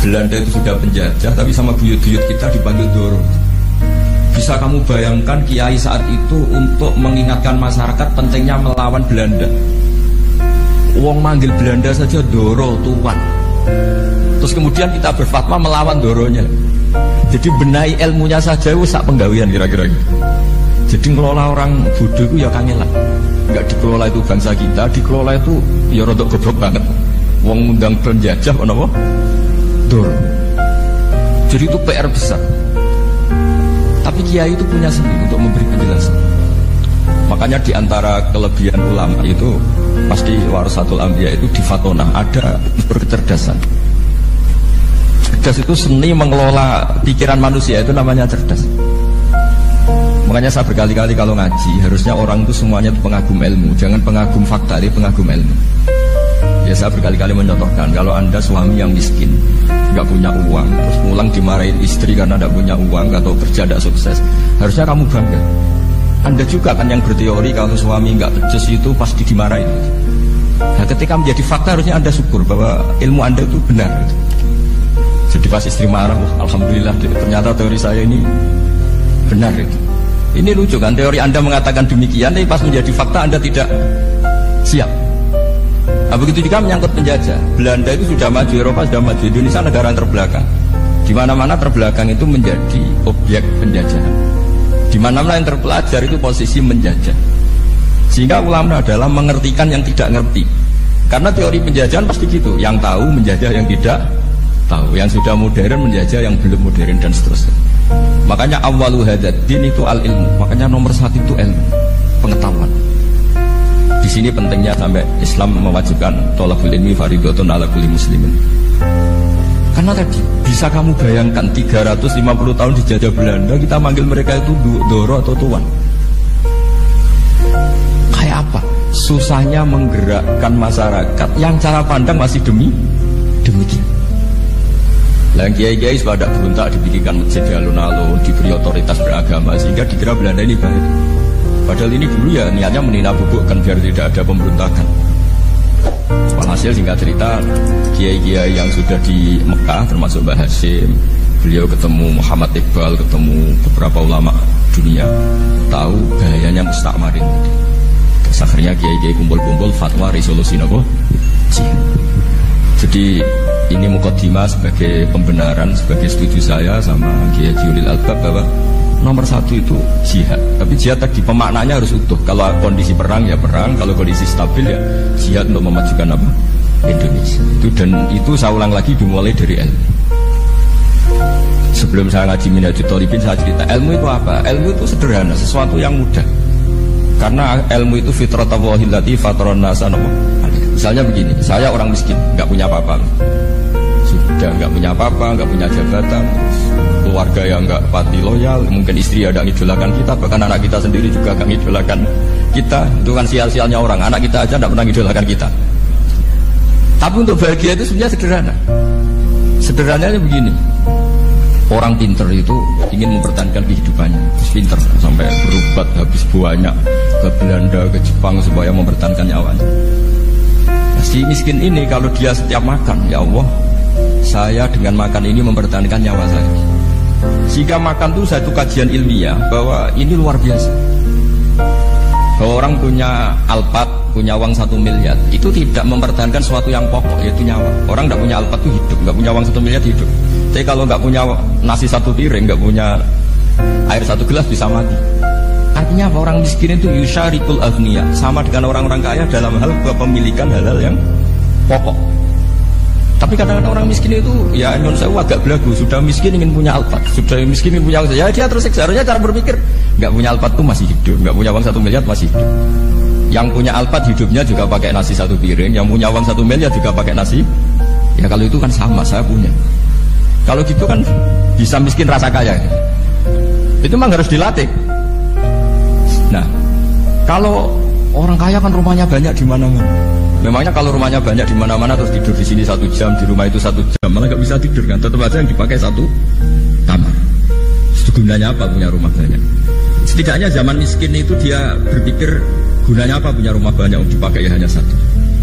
Belanda itu sudah penjajah, tapi sama buyut-buyut kita dipanggil Doro. Bisa kamu bayangkan kiai saat itu untuk mengingatkan masyarakat pentingnya melawan Belanda. Wong manggil Belanda saja Doro, tuan. Terus kemudian kita berfatwa melawan Doronya. Jadi benahi ilmunya saja itu sak penggawian kira-kira gitu. Jadi ngelola orang bodoh itu ya kangelan. Enggak dikelola itu bangsa kita, dikelola itu ya rodok goblok banget. Wong ngundang penjajah apa? Doro. Jadi itu PR besar. Tapi kiai itu punya seni untuk memberi penjelasan. Makanya di antara kelebihan ulama itu pasti warasatul anbiya itu di fatonah ada berkecerdasan. Cerdas itu seni mengelola pikiran manusia, itu namanya cerdas. Makanya saya berkali-kali kalau ngaji harusnya orang itu semuanya itu pengagum ilmu, jangan pengagum fakta, tapi pengagum ilmu. Ya saya berkali-kali menyontohkan kalau Anda suami yang miskin, nggak punya uang, terus pulang dimarahin istri karena nggak punya uang atau kerja tidak sukses, harusnya kamu bangga. Anda juga kan yang berteori kalau suami nggak becus itu pasti dimarahin. Nah ketika menjadi fakta harusnya Anda syukur bahwa ilmu Anda itu benar. Jadi pas istri marah, alhamdulillah ternyata teori saya ini benar itu. Ini lucu kan, teori Anda mengatakan demikian, tapi pas menjadi fakta Anda tidak siap. Nah, begitu juga menyangkut penjajah. Belanda itu sudah maju, Eropa sudah maju, Indonesia negara yang terbelakang. Di mana-mana terbelakang itu menjadi objek penjajahan. Di mana-mana yang terpelajar itu posisi menjajah. Sehingga ulama adalah mengertikan yang tidak ngerti. Karena teori penjajahan pasti gitu, yang tahu menjajah yang tidak tahu, yang sudah modern menjajah yang belum modern dan seterusnya. Makanya awwalu hadzal din itu al-ilmu. Makanya nomor satu itu ilmu, pengetahuan. Di sini pentingnya sampai Islam mewajibkan thalabul ilmi fardhatun ala kulli muslimin. Karena tadi bisa kamu bayangkan 350 tahun dijajah Belanda, kita manggil mereka itu Doro atau tuan. Kayak apa? Susahnya menggerakkan masyarakat yang cara pandang masih demikian. Lah kiai-kiai pada berontak dibikinkan masjid di alun-alun, diberi otoritas beragama sehingga dikira Belanda ini baik. Padahal ini dulu ya niatnya menina bubukkan biar tidak ada pemberontakan. Walhasil singkat cerita, kiai-kiai yang sudah di Mekah termasuk Mbah Hasyim, beliau ketemu Muhammad Iqbal, ketemu beberapa ulama dunia, tahu bahayanya mustakmarin. Terus akhirnya kiai-kiai kumpul-kumpul fatwa resolusi nopo. Jadi ini mukadimah sebagai pembenaran, sebagai setuju saya sama Kiai Ulil Albab bahwa nomor satu itu jihad. Tapi jihad tadi pemaknanya harus utuh. Kalau kondisi perang ya perang, kalau kondisi stabil ya jihad untuk memajukan apa? Indonesia. Itu saya ulang lagi dimulai dari ilmu. Sebelum saya ngaji Minhajul Thalibin saya cerita ilmu itu apa? Ilmu itu sederhana, sesuatu yang mudah. Karena ilmu itu fitratallahi allati fataran nasa. Misalnya begini, saya orang miskin, nggak punya apa-apa. Sudah nggak punya apa-apa, nggak punya jabatan, keluarga yang nggak pati loyal, mungkin istri ada ngidolakan kita, bahkan anak kita sendiri juga nggak ngidolakan kita. Itu kan sial-sialnya orang, anak kita aja nggak pernah ngidolakan kita. Tapi untuk bahagia itu sebenarnya sederhana. Sederhananya begini, orang pinter itu ingin mempertahankan kehidupannya, terus pinter sampai berobat habis banyak ke Belanda, ke Jepang supaya mempertahankan nyawanya. Si miskin ini kalau dia setiap makan, ya Allah, saya dengan makan ini mempertahankan nyawa saya. Jika makan itu satu kajian ilmiah bahwa ini luar biasa. Bahwa orang punya Alphard, punya uang 1 miliar, itu tidak mempertahankan sesuatu yang pokok, yaitu nyawa. Orang tidak punya Alphard itu hidup, nggak punya uang 1 miliar hidup. Tapi kalau nggak punya nasi 1 piring, nggak punya air 1 gelas bisa mati. Artinya apa? Orang miskin itu yusyarikul aghniya, sama dengan orang-orang kaya dalam hal kepemilikan hal-hal yang pokok. Tapi kadang-kadang orang miskin itu ya non saya agak belagu, sudah miskin ingin punya Alphard, sudah miskin ingin punya, ya dia terus seharusnya cara berpikir nggak punya Alphard tuh masih hidup, nggak punya uang 1 miliar masih hidup. Yang punya Alphard hidupnya juga pakai nasi 1 piring, yang punya uang 1 miliar juga pakai nasi. Ya kalau itu kan sama, saya punya. Kalau gitu kan bisa miskin rasa kaya. Itu memang harus dilatih. Nah, kalau orang kaya kan rumahnya banyak di mana-mana. Memangnya kalau rumahnya banyak di mana-mana terus tidur di sini 1 jam, di rumah itu 1 jam, malah nggak bisa tidur kan? Tetap aja yang dipakai 1 kamar. Itu gunanya apa punya rumah banyak? Setidaknya zaman miskin itu dia berpikir gunanya apa punya rumah banyak untuk dipakai hanya 1.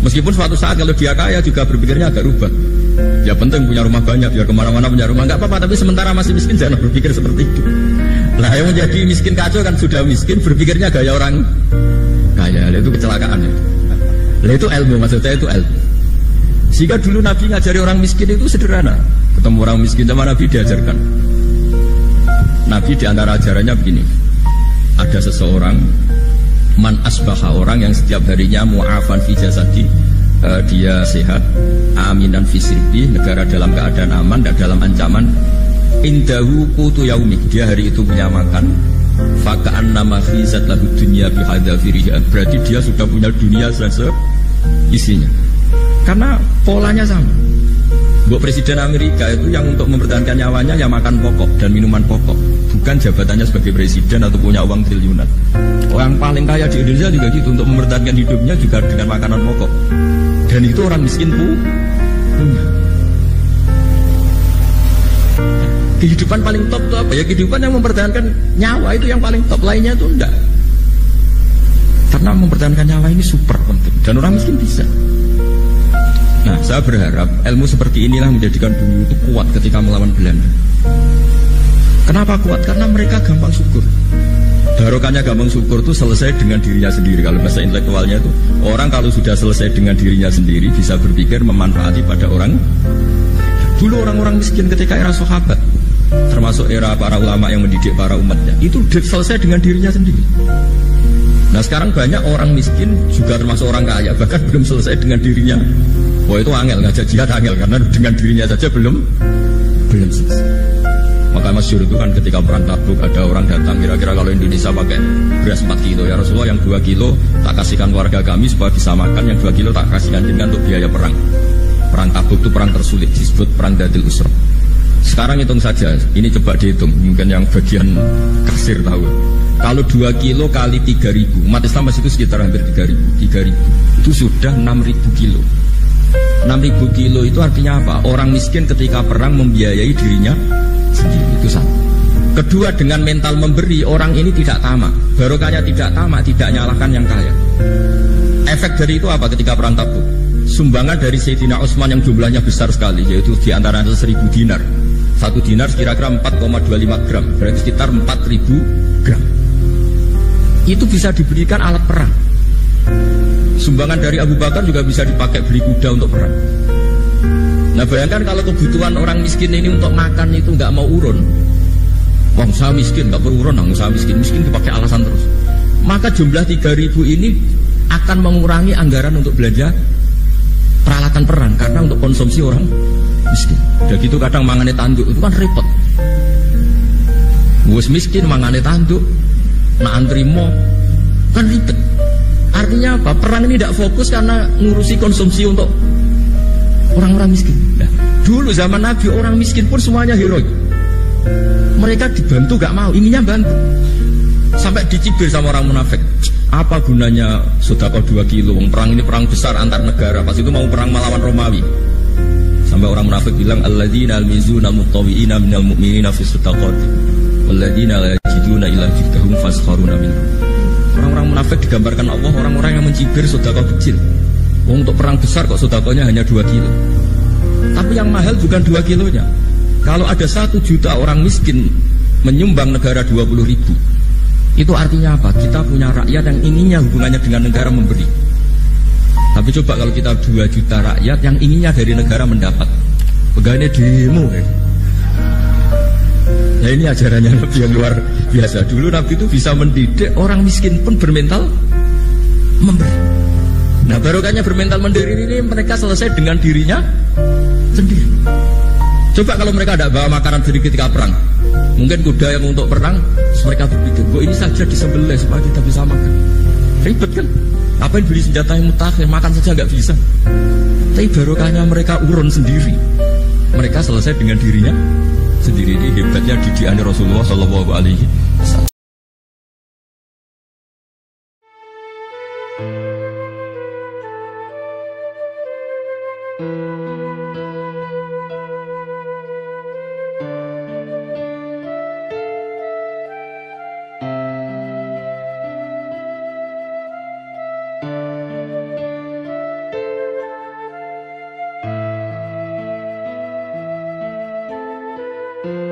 Meskipun suatu saat kalau dia kaya juga berpikirnya agak rubah. Ya penting punya rumah banyak, biar kemana-mana punya rumah nggak apa-apa. Tapi sementara masih miskin jangan berpikir seperti itu. Nah yang menjadi miskin kacau kan sudah miskin berpikirnya gaya orang kaya. Itu kecelakaan ya. Lah itu ilmu, maksudnya itu ilmu. Sehingga dulu Nabi ngajari orang miskin itu sederhana. Ketemu orang miskin sama Nabi diajarkan. Nabi diantara ajarannya begini. Ada seseorang man asbaha, orang yang setiap harinya mu'afan fi jasadi, dia sehat, aminan fi sirbi, negara dalam keadaan aman dan dalam ancaman, indahu qutu yaumik, dia hari itu punya makan, faka'an nama khizat lahu dunya bihadzafiriha, berarti dia sudah punya dunia isinya. Karena polanya sama. Buat Presiden Amerika itu yang untuk mempertahankan nyawanya ya makan pokok dan minuman pokok, bukan jabatannya sebagai presiden atau punya uang triliunan. Orang paling kaya di Indonesia juga gitu, untuk mempertahankan hidupnya juga dengan makanan pokok. Dan itu orang miskin punya. Kehidupan paling top itu apa? Ya kehidupan yang mempertahankan nyawa itu yang paling top, lainnya itu enggak. Karena mempertahankan nyawa ini super penting dan orang miskin bisa. Nah, saya berharap ilmu seperti inilah menjadikan bumi itu kuat ketika melawan Belanda. Kenapa kuat? Karena mereka gampang syukur. Barokahnya gampang syukur itu selesai dengan dirinya sendiri. Kalau bahasa intelektualnya itu, orang kalau sudah selesai dengan dirinya sendiri bisa berpikir memanfaati pada orang. Dulu orang-orang miskin ketika era sahabat, termasuk era para ulama yang mendidik para umatnya, itu selesai dengan dirinya sendiri. Nah sekarang banyak orang miskin juga termasuk orang kaya, bahkan belum selesai dengan dirinya. Wah itu angel, ngajak jihad angel, karena dengan dirinya saja belum selesai. Maka masyhur itu kan ketika perang Tabuk, ada orang datang, kira-kira kalau Indonesia pakai beras 4 kilo, ya Rasulullah yang 2 kilo tak kasihkan keluarga kami supaya bisa makan, yang 2 kilo tak kasihkan jenengan untuk biaya perang. Perang Tabuk itu perang tersulit, disebut perang Dadil Usra. Sekarang hitung saja, ini coba dihitung, mungkin yang bagian kasir tahu. Kalau 2 kilo kali 3.000, umat Islam masih itu sekitar hampir 3.000, itu sudah 6.000 kilo. 6.000 kilo itu artinya apa? Orang miskin ketika perang membiayai dirinya sendiri, itu satu. Kedua, dengan mental memberi, orang ini tidak tamak. Barokahnya tidak tamak, tidak nyalahkan yang kaya. Efek dari itu apa ketika perang Tabuk? Sumbangan dari Sayyidina Utsman yang jumlahnya besar sekali, yaitu di antara 1.000 dinar. 1 dinar kira-kira 4,25 gram, berarti sekitar 4.000 gram. Itu bisa diberikan alat perang. Sumbangan dari Abu Bakar juga bisa dipakai beli kuda untuk perang. Nah bayangkan kalau kebutuhan orang miskin ini untuk makan itu nggak mau urun. Wah usaha miskin nggak perlu urun, usaha miskin dipakai alasan terus. Maka jumlah 3.000 ini akan mengurangi anggaran untuk belanja peralatan perang, karena untuk konsumsi orang miskin. Udah gitu kadang mangane tanduk itu kan repot. Wes miskin mangane tanduk, nak antri mo kan ribet. Artinya apa? Perang ini tidak fokus karena ngurusi konsumsi untuk orang-orang miskin. Nah, dulu zaman Nabi orang miskin pun semuanya heroik. Mereka dibantu gak mau, inginnya bantu. Sampai dicibir sama orang munafik. Apa gunanya sedekah 2 kilo? Perang ini perang besar antar negara. Pas itu mau perang melawan Romawi. Sampai orang munafik bilang alladzina almizuna mutawwi'ina minal mu'minina fi sadaqati walladzina la yajiduna illa juhdahum faskharuna minhum. Orang-orang munafik digambarkan Allah orang-orang yang mencibir sedekah kecil. Untuk perang besar kok sedekahnya hanya 2 kilo. Tapi yang mahal bukan 2 kilonya. Kalau ada 1 juta orang miskin menyumbang negara 20.000, itu artinya apa? Kita punya rakyat yang inginnya hubungannya dengan negara memberi. Tapi coba kalau kita 2 juta rakyat yang inginnya dari negara mendapat, pegawainya demo ya. Nah ini ajarannya Nabi yang luar biasa. Dulu Nabi itu bisa mendidik orang miskin pun bermental memberi. Nah barokahnya bermental mandiri ini mereka selesai dengan dirinya sendiri. Coba kalau mereka tidak bawa makanan sendiri ketika perang, mungkin kuda yang untuk perang, mereka berpikir, kok ini saja disembelih supaya kita bisa makan. Ribet kan? Apain beli senjata yang mutakhir, makan saja nggak bisa. Tapi barokahnya mereka urun sendiri. Mereka selesai dengan dirinya sendiri. Ini hebatnya didikan Rasulullah Shallallahu Alaihi Wasallam. Thank you.